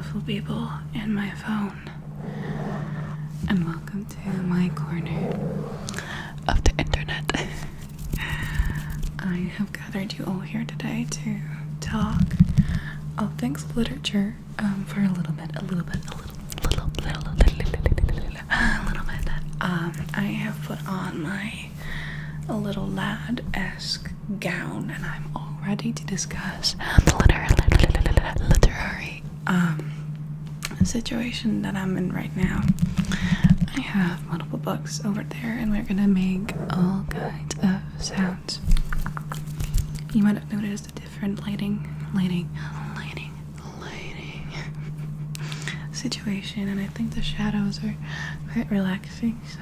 beautiful people in my phone, and welcome to my corner of the internet. I have gathered you all here today to talk all things literature for a little bit. I have put on my little lad-esque gown, and I'm all ready to discuss the literary situation that I'm in right now. I have multiple books over there, and we're gonna make all kinds of sounds. You might have noticed a different lighting situation, and I think the shadows are quite relaxing, so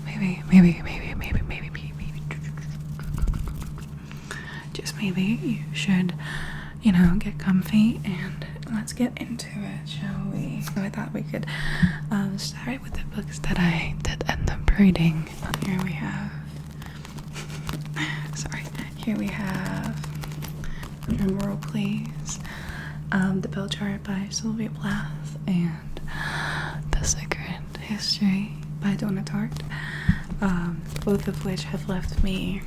maybe just maybe you should, get comfy and let's get into it, shall we? So I thought we could start with the books that I did end up reading. Here we have drum roll please, The Bell Jar by Sylvia Plath and The Secret History by Donna Tartt, both of which have left me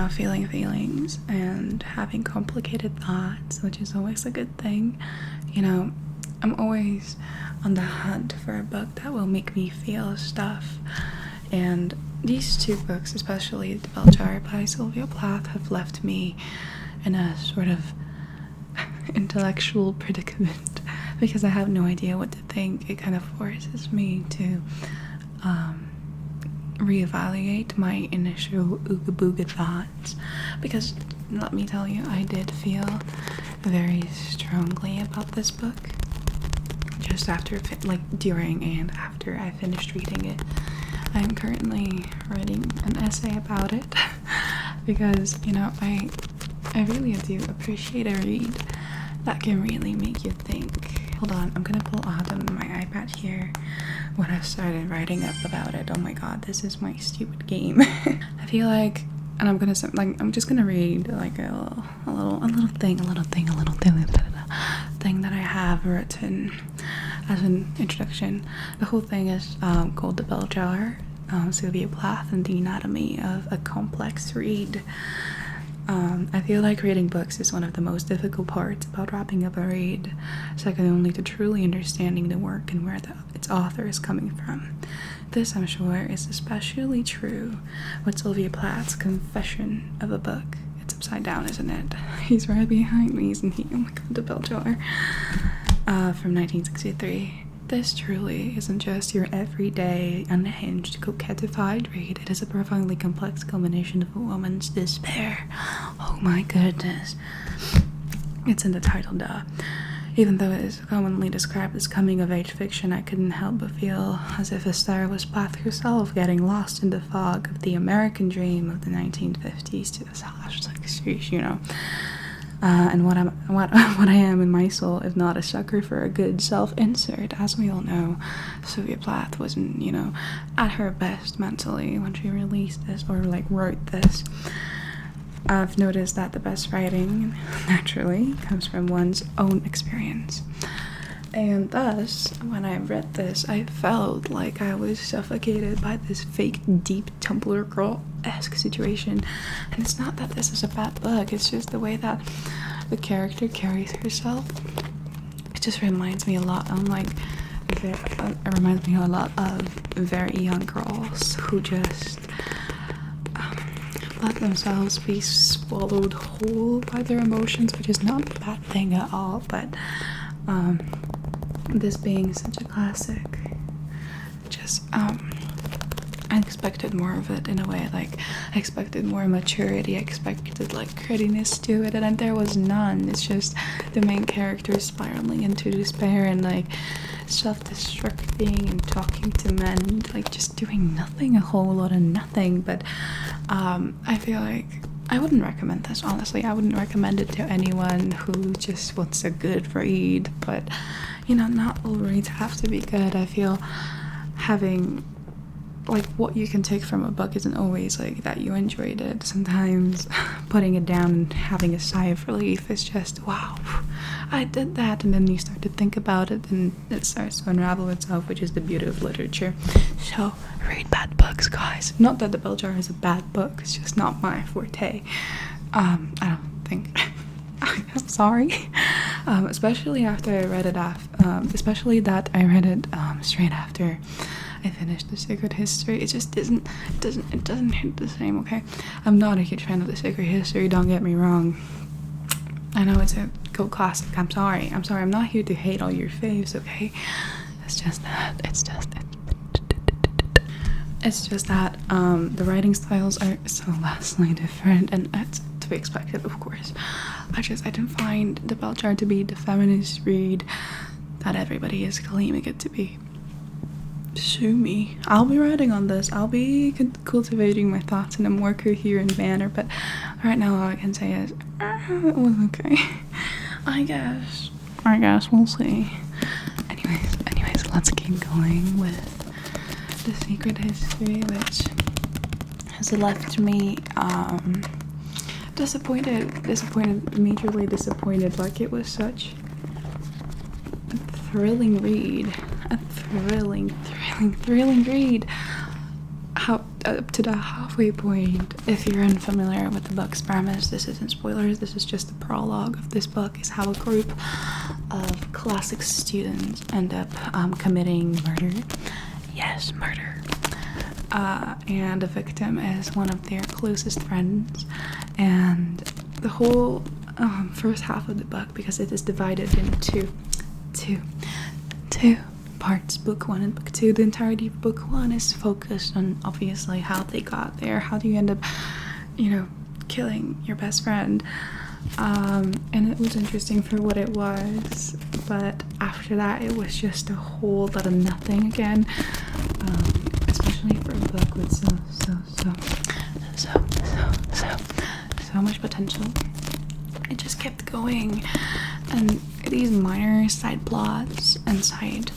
feeling feelings and having complicated thoughts, which is always a good thing. I'm always on the hunt for a book that will make me feel stuff, and these two books, especially The Bell Jar by Sylvia Plath, have left me in a sort of intellectual predicament because I have no idea what to think. It kind of forces me to reevaluate my initial ooga booga thoughts, because let me tell you, I did feel very strongly about this book just after, during and after I finished reading it. I'm currently writing an essay about it because, I really do appreciate a read that can really make you think. Hold on, I'm gonna pull out on my iPad here when I started writing up about it. Oh my god, this is my stupid game. I feel like, and I'm just gonna read like a little thing that I have written as an introduction. The whole thing is called The Bell Jar, Sylvia Plath and the Anatomy of a Complex Read. I feel like reading books is one of the most difficult parts about wrapping up a read, second only to truly understanding the work and where its author is coming from. This, I'm sure, is especially true with Sylvia Plath's Confession of a Book. It's upside down, isn't it? He's right behind me, isn't he? Oh my god, The Bell Jar. From 1963. This truly isn't just your everyday, unhinged, coquettified read. It is a profoundly complex culmination of a woman's despair. Oh my goodness. It's in the title, duh. Even though it is commonly described as coming-of-age fiction, I couldn't help but feel as if Esther was Plath herself, getting lost in the fog of the American dream of the 1950s to the /60s, and what I am in my soul is not a sucker for a good self-insert. As we all know, Sylvia Plath wasn't, at her best mentally when she released this or wrote this. I've noticed that the best writing, naturally, comes from one's own experience. And thus, when I read this, I felt like I was suffocated by this fake, deep Tumblr girl-esque situation. And it's not that this is a bad book, it's just the way that the character carries herself. It just reminds me a lot of, very young girls who just let themselves be swallowed whole by their emotions, which is not a bad thing at all, but this being such a classic, just I expected more of it in a way. I expected more maturity, I expected grittiness to it, and there was none. It's just the main character spiraling into despair and self-destructing and talking to men, just doing nothing, a whole lot of nothing. But I feel like I wouldn't recommend this, honestly. I wouldn't recommend it to anyone who just wants a good read, but not all reads have to be good. I feel having like what you can take from a book isn't always like that you enjoyed it. Sometimes putting it down and having a sigh of relief is just, wow, I did that. And then you start to think about it and it starts to unravel itself, which is the beauty of literature. So read bad books, guys. Not that The Bell Jar is a bad book, it's just not my forte. I don't think. I'm sorry. Especially after I read it especially that I read it straight after I finished The Sacred History. It just doesn't hit the same, okay? I'm not a huge fan of The Sacred History, don't get me wrong. I know it's a cult classic. I'm sorry. I'm not here to hate all your faves, okay? It's just that the writing styles are so vastly different, and that's to be expected, of course. I didn't find The Bell Jar to be the feminist read that everybody is claiming it to be. Sue me. I'll be writing on this. I'll be cultivating my thoughts in a more coherent manner, but right now all I can say is it was okay. I guess we'll see. Anyways, let's keep going with The Sacred History, which has left me disappointed, majorly disappointed. Like, it was such a thrilling read. A thrilling read. Up to the halfway point. If you're unfamiliar with the book's premise, this isn't spoilers, this is just the prologue of this book, is how a group of classic students end up committing murder. Yes, murder. And the victim is one of their closest friends. And the whole first half of the book, because it is divided into two parts, book 1 and book 2, the entirety of book 1 is focused on obviously how they got there. How do you end up, killing your best friend? And it was interesting for what it was, but after that it was just a whole lot of nothing again, especially for a book with so much potential. It just kept going, and these minor side plots and side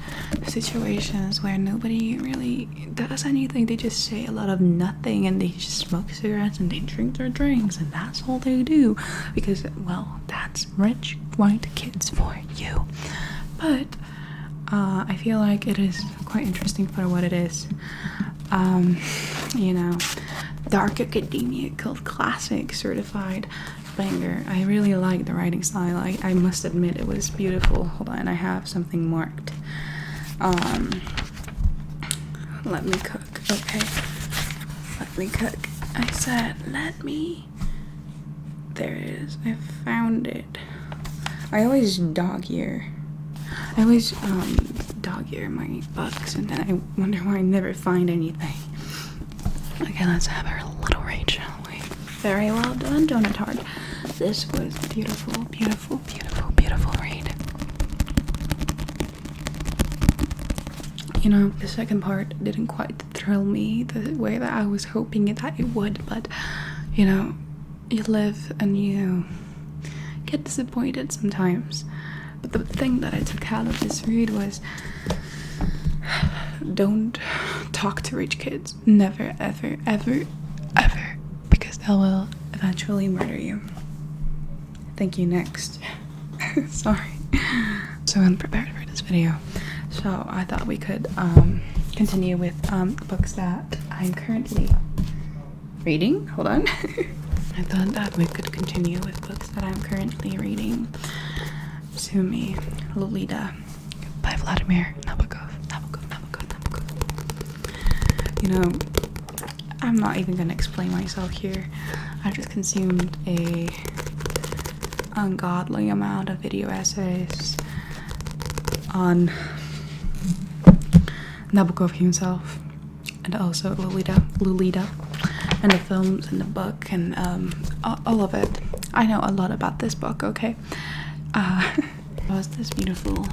situations where nobody really does anything, they just say a lot of nothing, and they just smoke cigarettes and they drink their drinks, and that's all they do, because, well, that's rich white kids for you. But I feel like it is quite interesting for what it is. Dark academia, cult classic, certified banger. I really like the writing style. I must admit it was beautiful. Hold on, I have something marked. Let me cook, okay? Let me cook. I said, there it is. I found it. I always dog ear my books, and then I wonder why I never find anything. Okay, let's have our little raid, shall we? Very well done, Donut Heart. This was beautiful read. The second part didn't quite thrill me the way that I was hoping that it would, but, you live and you get disappointed sometimes. But the thing that I took out of this read was, don't talk to rich kids. Never, ever, ever, ever. Because they will eventually murder you. Thank you, next. Sorry. So unprepared for this video. So I thought we could continue with books that I'm currently reading. Hold on. I thought that we could continue with books that I'm currently reading. Sue me, Lolita by Vladimir Nabokov. I'm not even gonna explain myself here. I just consumed a ungodly amount of video essays on Nabokov himself, and also Lolita, and the films and the book, and all of it. I know a lot about this book, okay? It was this beautiful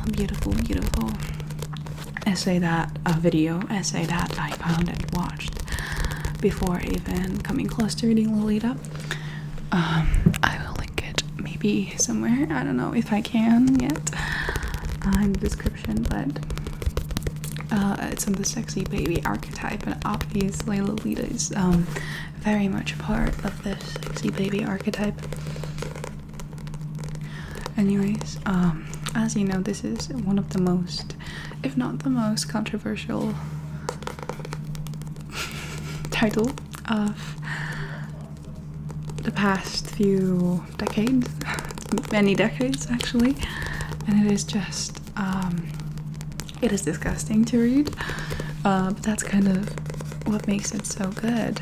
video essay that I found and watched before even coming close to reading Lolita. I will link it maybe somewhere. I don't know if I can yet in the description, but It's on the sexy baby archetype, and obviously Lolita is very much a part of this sexy baby archetype. Anyways, as you know, this is one of the most, if not the most controversial title of the past few decades, many decades actually, and it is just it is disgusting to read, but that's kind of what makes it so good.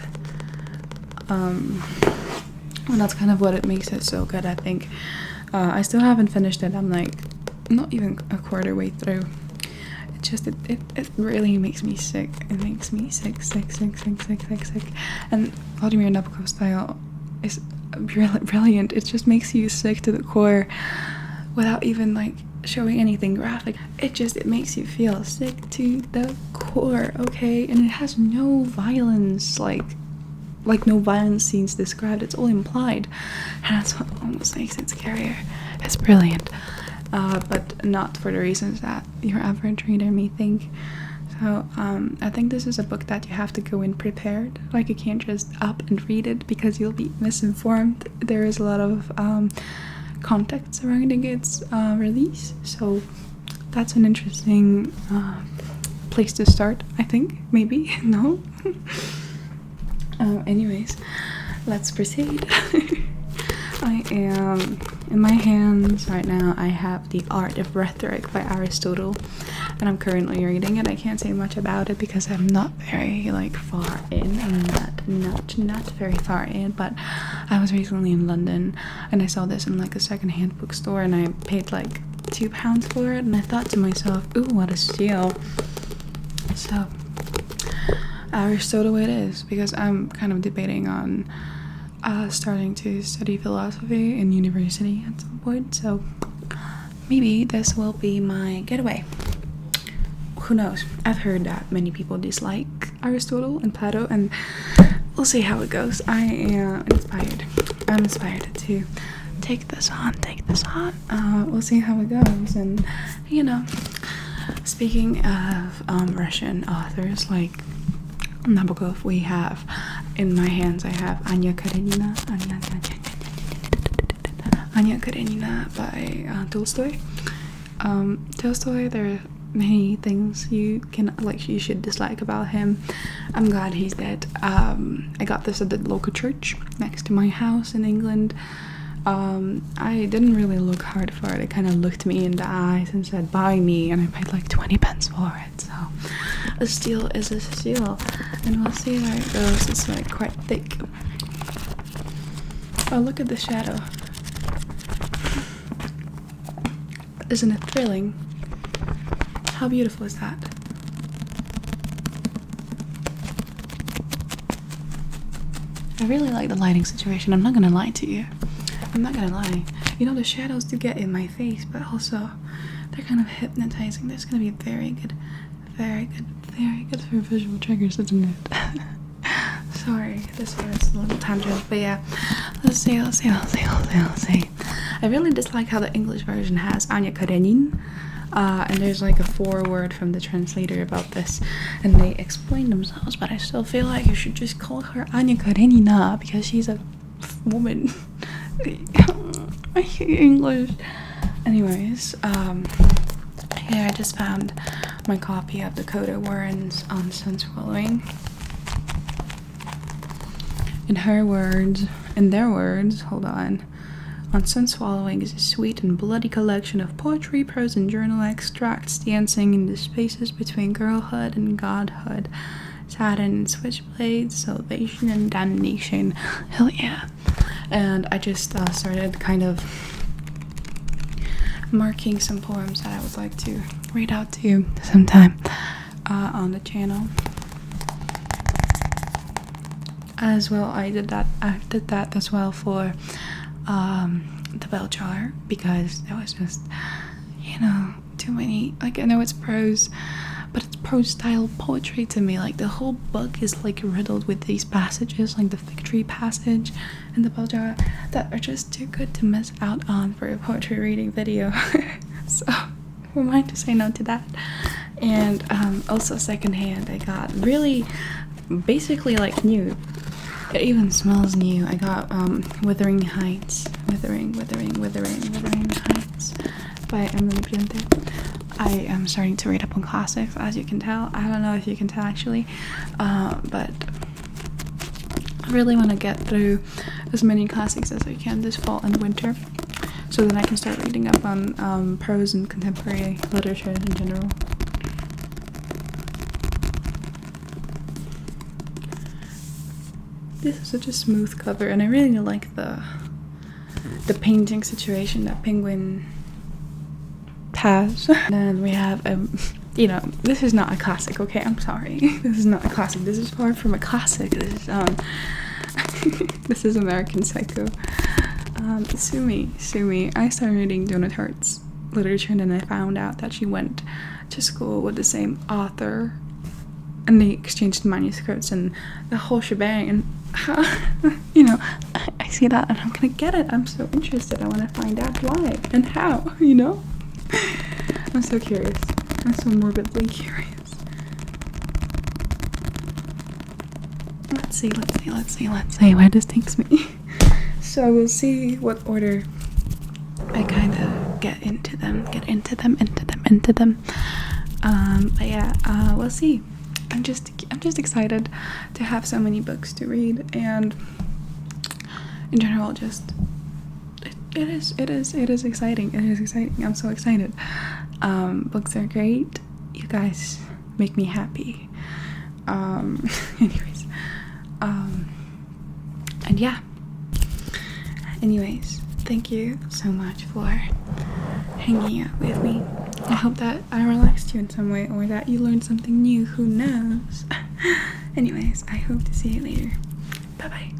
Well, that's kind of what it makes it so good, I think. I still haven't finished it. I'm like not even a quarter way through. It just it really makes me sick. It makes me sick. And Vladimir Nabokov's style is brilliant. It just makes you sick to the core without even like showing anything graphic. It makes you feel sick to the core, okay? And it has no violence, like no violence scenes described. It's all implied, and that's what almost makes it scarier. It's brilliant, but not for the reasons that your average reader may think. So I think this is a book that you have to go in prepared. Like, you can't just up and read it because you'll be misinformed. There is a lot of context surrounding its release, so that's an interesting place to start, I think. Maybe. No. Anyways, let's proceed. I am in my hands right now. I have The Art of Rhetoric by Aristotle, and I'm currently reading it. I can't say much about it because I'm not very like far in. I'm not very far in, but I was recently in London and I saw this in like a secondhand bookstore, and I paid like £2 for it, and I thought to myself, ooh, what a steal. So Aristotle it is, because I'm kind of debating on starting to study philosophy in university at some point, so maybe this will be my getaway. Who knows? I've heard that many people dislike Aristotle and Plato, and we'll see how it goes. I am inspired. I'm inspired to take this on. We'll see how it goes. And you know, speaking of Russian authors like Nabokov, we have in my hands, I have Anya Karenina by Tolstoy. Tolstoy, there are many things you should dislike about him. I'm glad he's dead. I got this at the local church next to my house in England. I didn't really look hard for it. It kind of looked me in the eyes and said, buy me, and I paid like 20 pence for it. So a steal is a steal, and we'll see where it goes. It's like quite thick. Oh, look at the shadow. Isn't it thrilling? How beautiful is that? I really like the lighting situation. I'm not gonna lie to you. You know, the shadows do get in my face, but also they're kind of hypnotizing. That's gonna be very good for visual triggers, isn't it? Sorry, this was a little tangent, but yeah. Let's see. I really dislike how the English version has Anya Karenin. And there's like a foreword from the translator about this, and they explain themselves, but I still feel like you should just call her Anya Karenina because she's a woman. I hate English. Anyways, here I just found my copy of Dakota Warren's Sun Swallowing. In their words, hold on. On Sun Swallowing is a sweet and bloody collection of poetry, prose, and journal extracts dancing in the spaces between girlhood and godhood, Saturn and switchblades, salvation and damnation. Hell yeah. And I just started kind of marking some poems that I would like to read out to you sometime on the channel. As well, I did that as well for the bell jar, because there was just, too many, like, I know it's prose, but it's prose style poetry to me. Like, the whole book is like riddled with these passages, like the fig tree passage and the bell jar, that are just too good to miss out on for a poetry reading video. So who am I to say no to that? And also secondhand, I got really basically like new. It even smells new. I got Wuthering Heights. Wuthering Heights by Emily Piente. I am starting to read up on classics, as you can tell. I don't know if you can tell actually, but I really want to get through as many classics as I can this fall and winter, so then I can start reading up on prose and contemporary literature in general. This is such a smooth cover, and I really like the painting situation that Penguin has. And then we have you know, this is not a classic, okay? I'm sorry. This is not a classic. This is far from a classic. This is this is American Psycho. Sue me. I started reading Donna Tartt's literature, and then I found out that she went to school with the same author, and they exchanged manuscripts and the whole shebang. And you know, I see that and I'm gonna get it. I'm so interested. I want to find out why and how, you know. I'm so curious. I'm so morbidly curious. Let's see where this takes me. So we'll see what order I kind of get into them. But yeah, we'll see. I'm just excited to have so many books to read, and in general, just it is exciting. I'm so excited. Books are great. You guys make me happy. Anyways, and yeah. Anyways, thank you so much for hanging out with me. I hope that I relaxed you in some way, or that you learned something new. Who knows? Anyways, I hope to see you later. Bye bye.